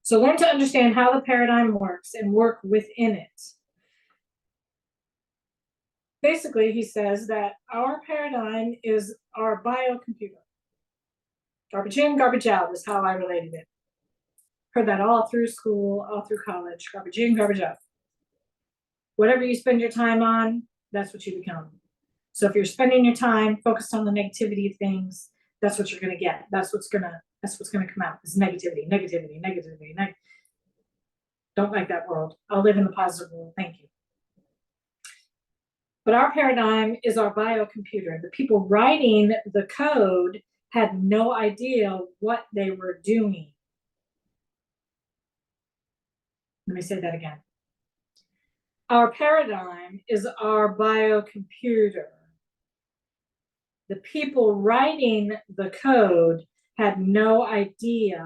So learn to understand how the paradigm works and work within it. Basically, he says that our paradigm is our biocomputer. Garbage in, garbage out is how I related it. Heard that all through school, all through college. Garbage in, garbage out. Whatever you spend your time on, that's what you become. So if you're spending your time focused on the negativity of things, that's what you're going to get. That's what's going to come out is negativity, negativity, negativity. Don't like that world. I'll live in the positive world. Thank you. But our paradigm is our biocomputer. The people writing the code had no idea what they were doing. Let me say that again. Our paradigm is our biocomputer. The people writing the code had no idea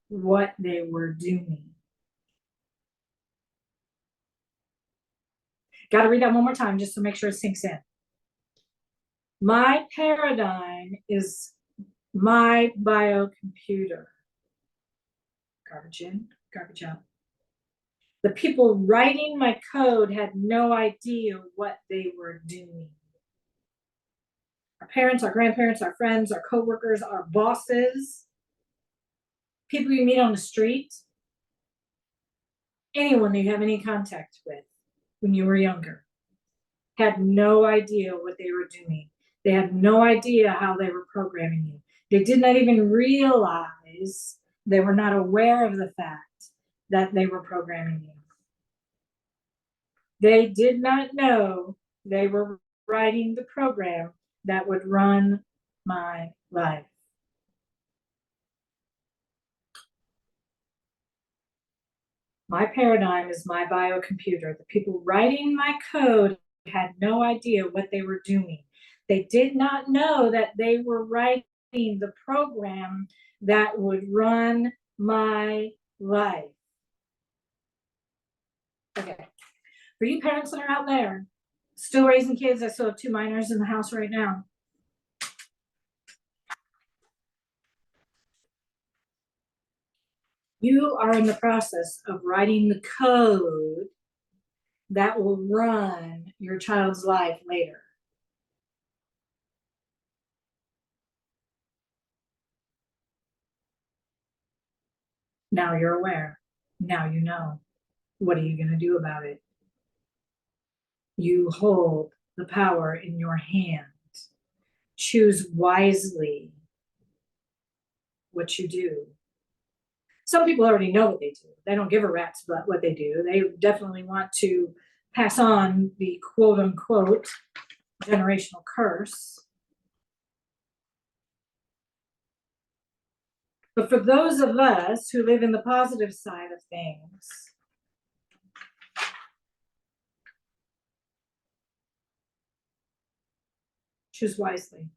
what they were doing. Got to read that one more time just to make sure it sinks in. My paradigm is my biocomputer. Garbage in, garbage out. The people writing my code had no idea what they were doing. Our parents, our grandparents, our friends, our coworkers, our bosses, people you meet on the street, anyone that you have any contact with when you were younger, had no idea what they were doing. They had no idea how they were programming you. They did not even realize, they were not aware of the fact that they were programming you. They did not know they were writing the program that would run my life. My paradigm is my biocomputer. The people writing my code had no idea what they were doing. They did not know that they were writing the program that would run my life. Okay. For you parents that are out there, still raising kids, I still have 2 minors in the house right now. You are in the process of writing the code that will run your child's life later. Now you're aware. Now you know. What are you going to do about it? You hold the power in your hand. Choose wisely what you do. Some people already know what they do. They don't give a rat's butt what they do. They definitely want to pass on the quote unquote generational curse. But for those of us who live in the positive side of things, choose wisely.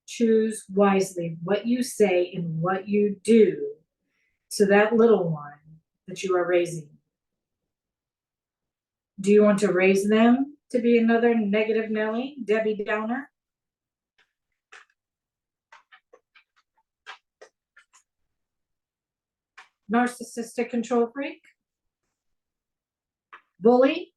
Choose wisely what you say and what you do to that little one that you are raising. Do you want to raise them to be another negative Nelly, Debbie Downer? Narcissistic control freak? Bully?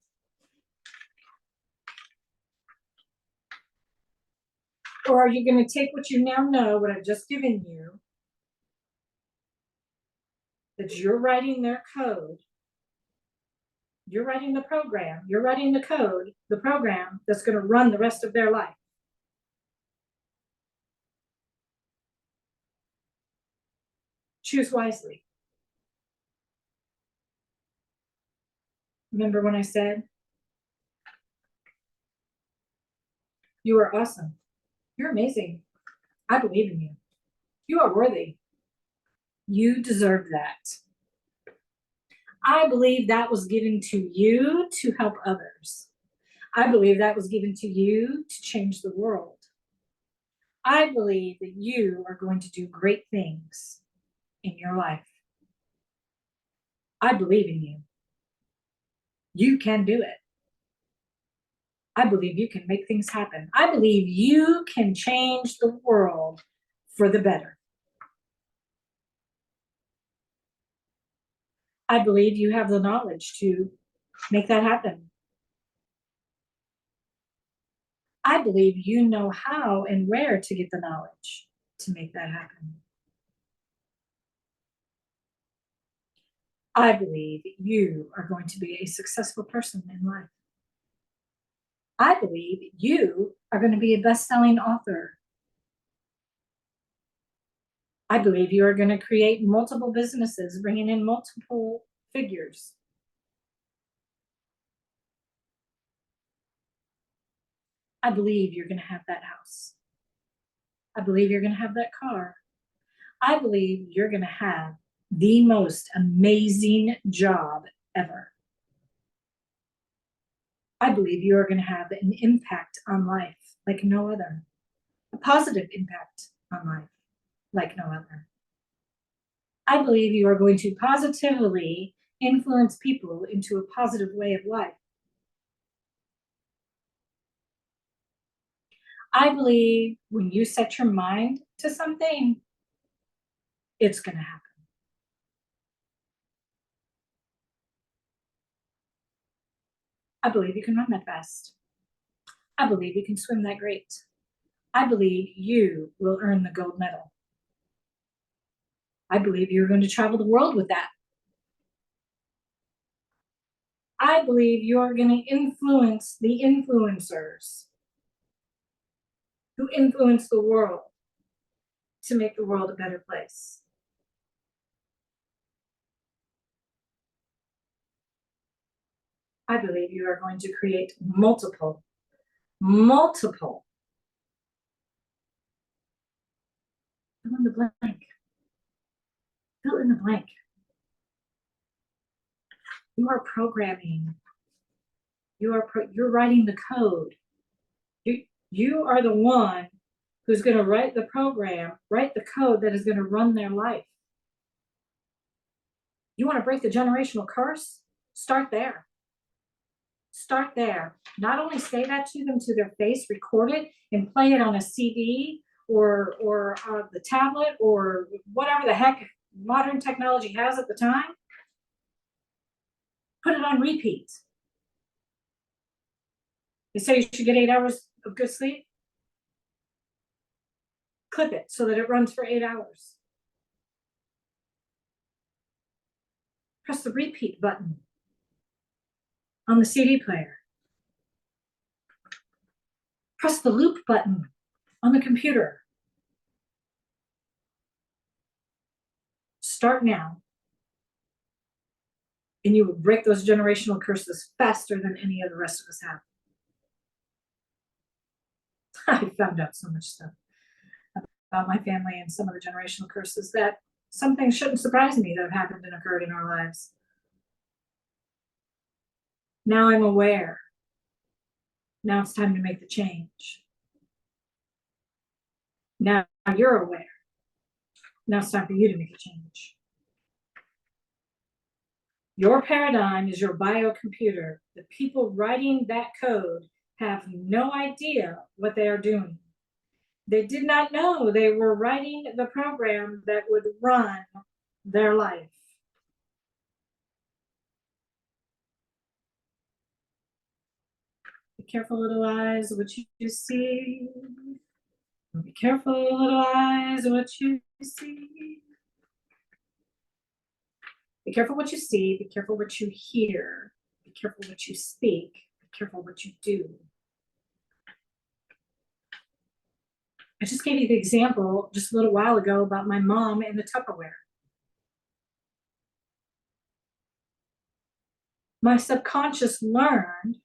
Or are you going to take what you now know, what I've just given you, that you're writing their code, you're writing the program, you're writing the code, the program that's going to run the rest of their life? Choose wisely. Remember when I said, you are awesome. You're amazing. I believe in you. You are worthy. You deserve that. I believe that was given to you to help others. I believe that was given to you to change the world. I believe that you are going to do great things in your life. I believe in you. You can do it. I believe you can make things happen. I believe you can change the world for the better. I believe you have the knowledge to make that happen. I believe you know how and where to get the knowledge to make that happen. I believe you are going to be a successful person in life. I believe you are going to be a best-selling author. I believe you are going to create multiple businesses, bringing in multiple figures. I believe you're going to have that house. I believe you're going to have that car. I believe you're going to have the most amazing job ever. I believe you are going to have an impact on life like no other, a positive impact on life like no other. I believe you are going to positively influence people into a positive way of life. I believe when you set your mind to something, it's going to happen. I believe you can run that fast. I believe you can swim that great. I believe you will earn the gold medal. I believe you're going to travel the world with that. I believe you're going to influence the influencers who influence the world to make the world a better place. I believe you are going to create multiple fill in the blank. Fill in the blank. You are programming. You're writing the code. You are the one who's going to write the program, write the code that is going to run their life. You want to break the generational curse? Start there. Start there. Not only say that to them to their face, record it and play it on a CD or the tablet or whatever the heck modern technology has at the time. Put it on repeat. They say you should get 8 hours of good sleep. Clip it so that it runs for 8 hours. Press the repeat button on the CD player. Press the loop button on the computer. Start now, and you will break those generational curses faster than any of the rest of us have. I found out so much stuff about my family and some of the generational curses that some things shouldn't surprise me that have happened and occurred in our lives. Now I'm aware. Now it's time to make the change. Now you're aware. Now it's time for you to make a change. Your paradigm is your biocomputer. The people writing that code have no idea what they are doing. They did not know they were writing the program that would run their life. Be careful, little eyes, what you see. Be careful, little eyes, what you see. Be careful what you see. Be careful what you hear. Be careful what you speak. Be careful what you do. I just gave you the example just a little while ago about my mom and the Tupperware. My subconscious learned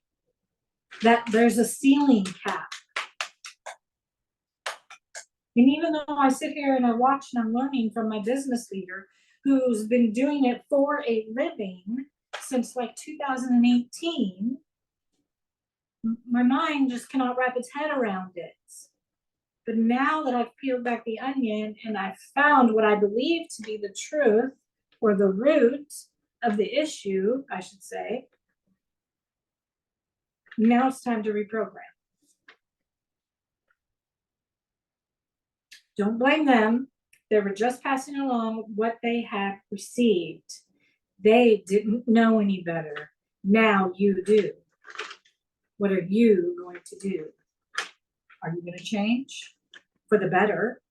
that there's a ceiling cap. And even though I sit here and I watch and I'm learning from my business leader who's been doing it for a living since like 2018, my mind just cannot wrap its head around it. But now that I've peeled back the onion and I've found what I believe to be the truth or the root of the issue, I should say, now it's time to reprogram. Don't blame them. They were just passing along what they had received. They didn't know any better. Now you do. What are you going to do? Are you going to change for the better?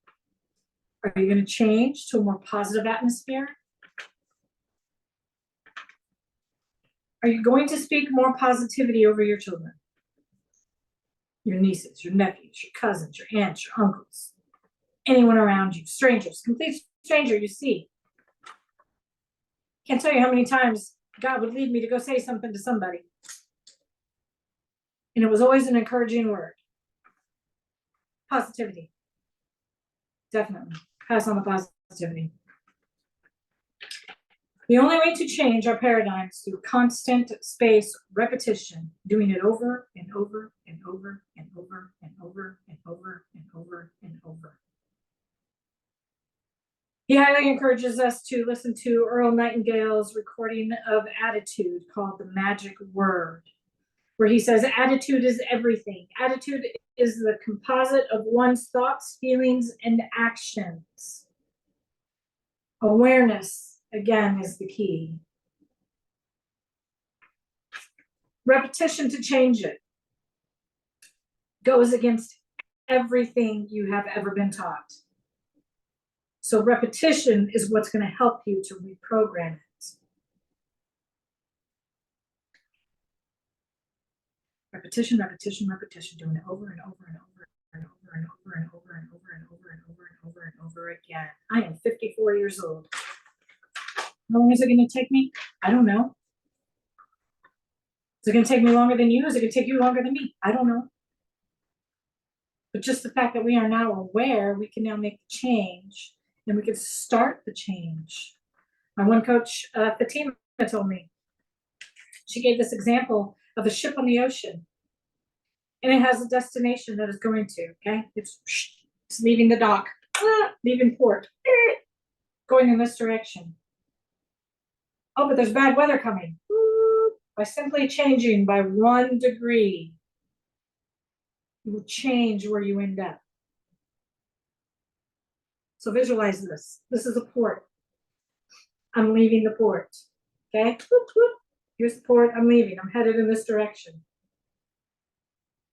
Are you going to change to a more positive atmosphere? Are you going to speak more positivity over your children? Your nieces, your nephews, your cousins, your aunts, your uncles, anyone around you, strangers, complete stranger you see. Can't tell you how many times God would lead me to go say something to somebody. And it was always an encouraging word. Positivity. Definitely. Pass on the positivity. The only way to change our paradigms through constant space repetition, doing it over and over and over and over and over and over and over and over. He highly encourages us to listen to Earl Nightingale's recording of Attitude called The Magic Word, where he says, attitude is everything. Attitude is the composite of one's thoughts, feelings, and actions. Awareness, again, is the key. Repetition to change it goes against everything you have ever been taught. So repetition is what's going to help you to reprogram it. Repetition, repetition, repetition, doing it over and over and over and over and over and over and over and over and over and over and over again. I am 54 years old. How long is it going to take me? I don't know. Is it going to take me longer than you? Is it going to take you longer than me? I don't know. But just the fact that we are now aware, we can now make the change and we can start the change. My one coach, Fatima, told me, she gave this example of a ship on the ocean. And it has a destination that it's going to, okay? It's leaving the dock, leaving port, going in this direction. Oh, but there's bad weather coming. By simply changing by 1 degree, you will change where you end up. So visualize this. This is a port. I'm leaving the port, okay? Here's the port, I'm leaving. I'm headed in this direction.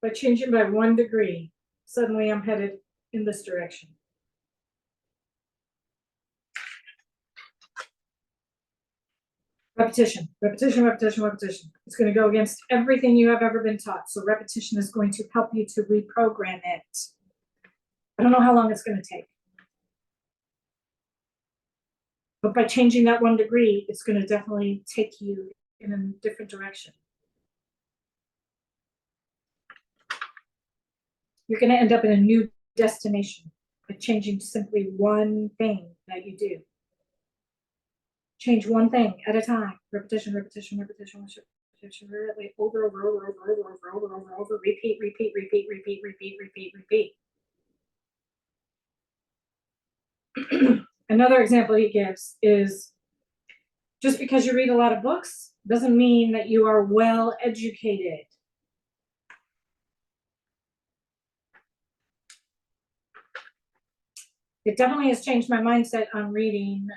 By changing by 1 degree, suddenly I'm headed in this direction. Repetition, repetition, repetition, repetition. It's going to go against everything you have ever been taught. So repetition is going to help you to reprogram it. I don't know how long it's going to take. But by changing that 1 degree, it's going to definitely take you in a different direction. You're going to end up in a new destination by changing simply one thing that you do. Change one thing at a time. Repetition, repetition, repetition, repetition, over, repeat, repeat, repeat, repeat, repeat, repeat, repeat. Another example he gives is just because you read a lot of books doesn't mean that you are well educated. It definitely has changed my mindset on reading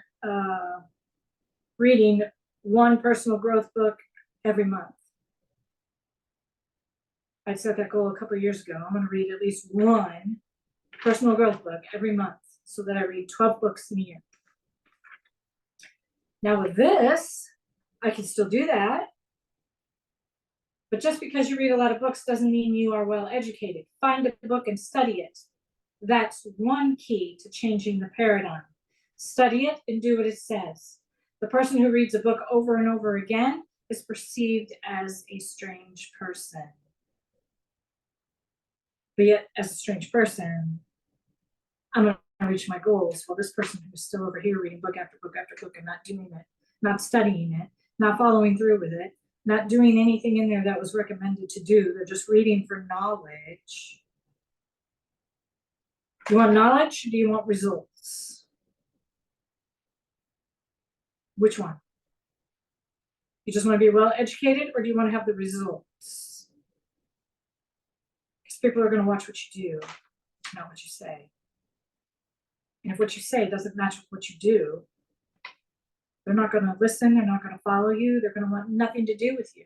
one personal growth book every month. I set that goal a couple of years ago. I'm going to read at least one personal growth book every month so that I read 12 books in a year. Now with this, I can still do that. But just because you read a lot of books doesn't mean you are well educated. Find a book and study it. That's one key to changing the paradigm. Study it and do what it says. The person who reads a book over and over again is perceived as a strange person. But yet, as a strange person, I'm going to reach my goals. Well, this person who's still over here reading book after book after book and not doing it, not studying it, not following through with it, not doing anything in there that was recommended to do. They're just reading for knowledge. Do you want knowledge or do you want results? Which one? You just want to be well educated or do you want to have the results? Because people are going to watch what you do, not what you say. And if what you say doesn't match with what you do, They're not going to listen. They're not going to follow you. They're going to want nothing to do with you.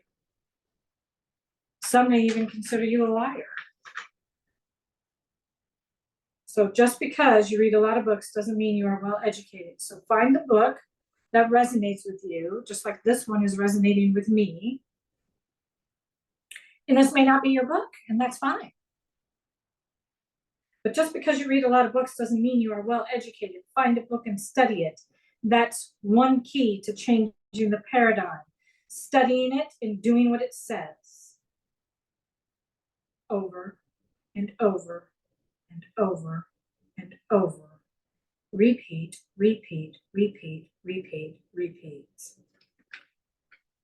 Some may even consider you a liar. So just because you read a lot of books doesn't mean you are well educated. So find the book that resonates with you, just like this one is resonating with me. And this may not be your book, and that's fine. But just because you read a lot of books doesn't mean you are well educated. Find a book and study it. That's one key to changing the paradigm. Studying it and doing what it says. Over and over and over and over. Repeat, repeat, repeat, repeat, repeat.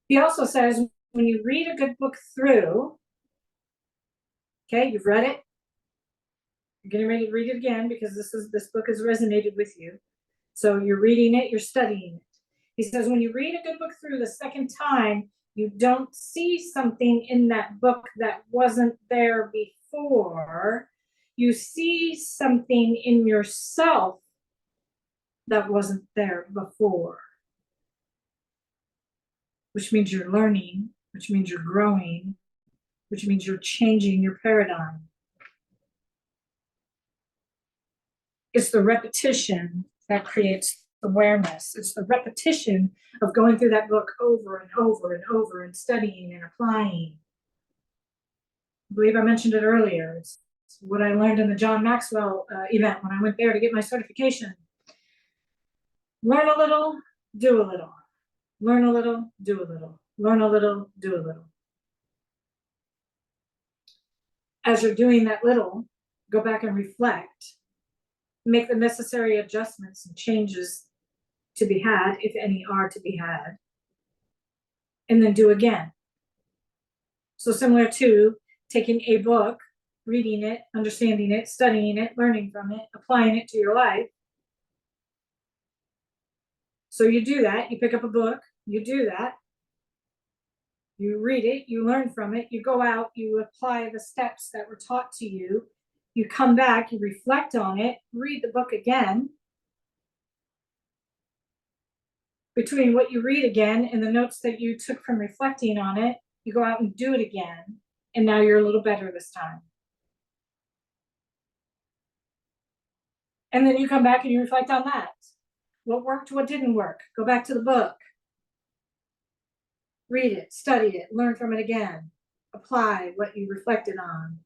He also says, when you read a good book through, okay, you've read it, you're getting ready to read it again because this book has resonated with you. So you're reading it, you're studying it. He says, when you read a good book through the second time, you don't see something in that book that wasn't there before. You see something in yourself that wasn't there before. Which means you're learning, which means you're growing, which means you're changing your paradigm. It's the repetition that creates awareness. It's the repetition of going through that book over and over and over and studying and applying. I believe I mentioned it earlier. It's what I learned in the John Maxwell event when I went there to get my certification. Learn a little, do a little. Learn a little, do a little. Learn a little, do a little. As you're doing that little, go back and reflect. Make the necessary adjustments and changes to be had, if any are to be had, and then do again. So similar to taking a book, reading it, understanding it, studying it, learning from it, applying it to your life. So you do that, you pick up a book, you do that, you read it, you learn from it, you go out, you apply the steps that were taught to you, you come back, you reflect on it, read the book again. Between what you read again and the notes that you took from reflecting on it, you go out and do it again, and now you're a little better this time. And then you come back and you reflect on that. What worked, what didn't work. Go back to the book. Read it, study it, learn from it again. Apply what you reflected on.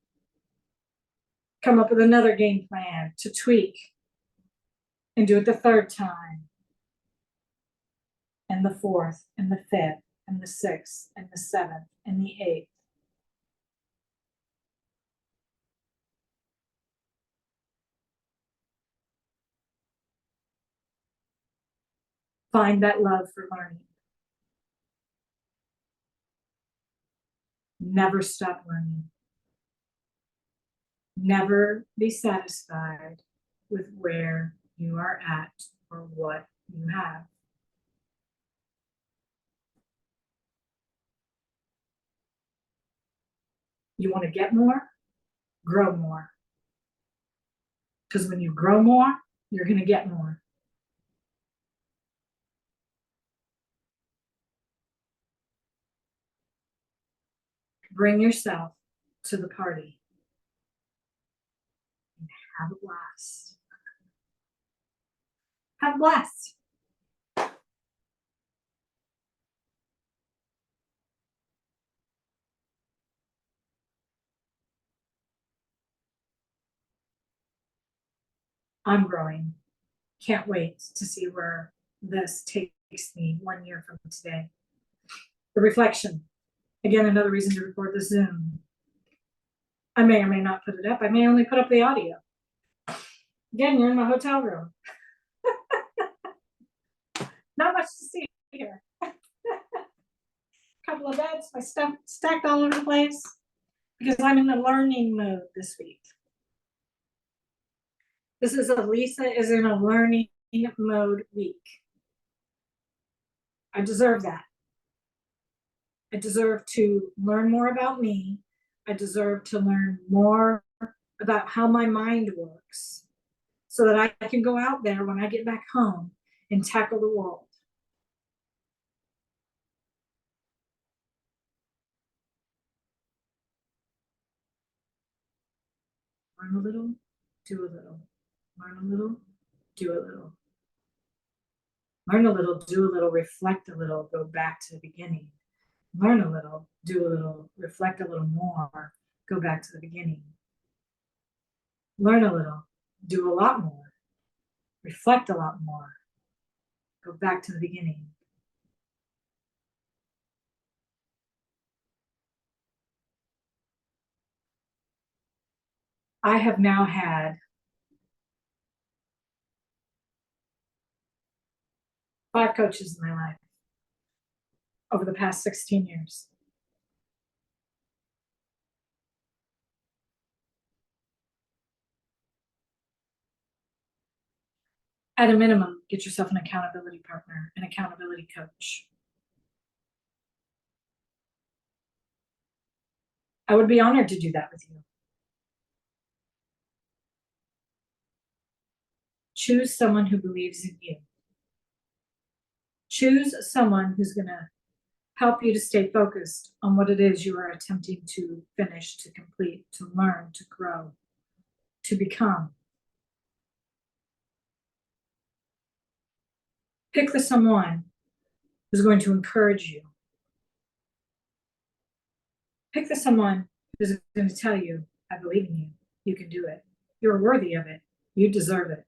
Come up with another game plan to tweak. And do it the third time. And the fourth, and the fifth, and the sixth, and the seventh, and the eighth. Find that love for learning. Never stop learning. Never be satisfied with where you are at or what you have. You want to get more? Grow more. Because when you grow more, you're going to get more. Bring yourself to the party and have a blast. Have a blast. I'm growing. Can't wait to see where this takes me 1 year from today. The reflection. Again, another reason to record the Zoom. I may or may not put it up. I may only put up the audio. Again, you're in my hotel room. Not much to see here. Couple of beds, my stuff stacked all over the place because I'm in the learning mode this week. This is Lisa is in a learning mode week. I deserve that. I deserve to learn more about me. I deserve to learn more about how my mind works so that I can go out there when I get back home and tackle the world. Learn a little, do a little. Learn a little, do a little. Learn a little, do a little, reflect a little, go back to the beginning. Learn a little, do a little, reflect a little more, go back to the beginning. Learn a little, do a lot more, reflect a lot more, go back to the beginning. I have now had 5 coaches in my life over the past 16 years. At a minimum, get yourself an accountability partner, an accountability coach. I would be honored to do that with you. Choose someone who believes in you. Choose someone who's going to help you to stay focused on what it is you are attempting to finish, to complete, to learn, to grow, to become. Pick the someone who's going to encourage you. Pick the someone who's going to tell you, I believe in you. You can do it. You're worthy of it. You deserve it.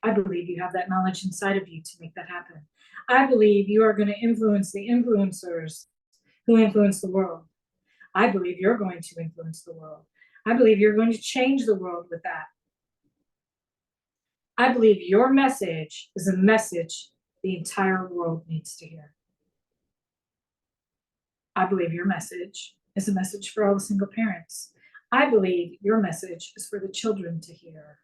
I believe you have that knowledge inside of you to make that happen. I believe you are going to influence the influencers who influence the world. I believe you're going to influence the world. I believe you're going to change the world with that. I believe your message is a message the entire world needs to hear. I believe your message is a message for all the single parents. I believe your message is for the children to hear.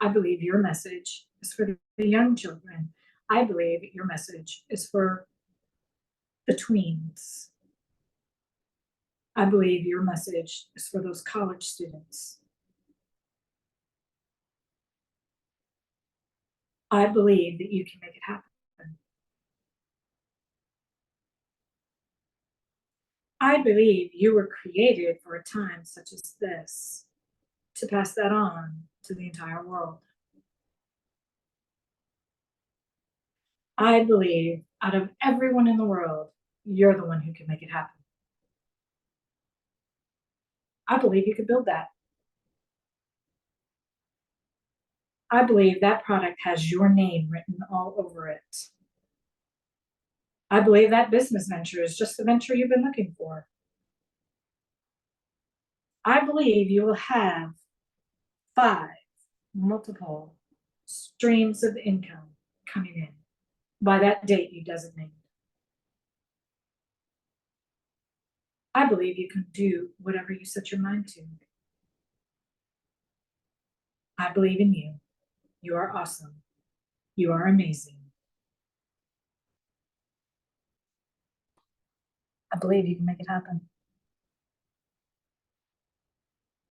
I believe your message is for the young children. I believe your message is for the tweens. I believe your message is for those college students. I believe that you can make it happen. I believe you were created for a time such as this to pass that on to the entire world. I believe out of everyone in the world, you're the one who can make it happen. I believe you could build that. I believe that product has your name written all over it. I believe that business venture is just the venture you've been looking for. I believe you will have 5 multiple streams of income coming in by that date you designate. I believe you can do whatever you set your mind to. I believe in you. You are awesome. You are amazing. I believe you can make it happen.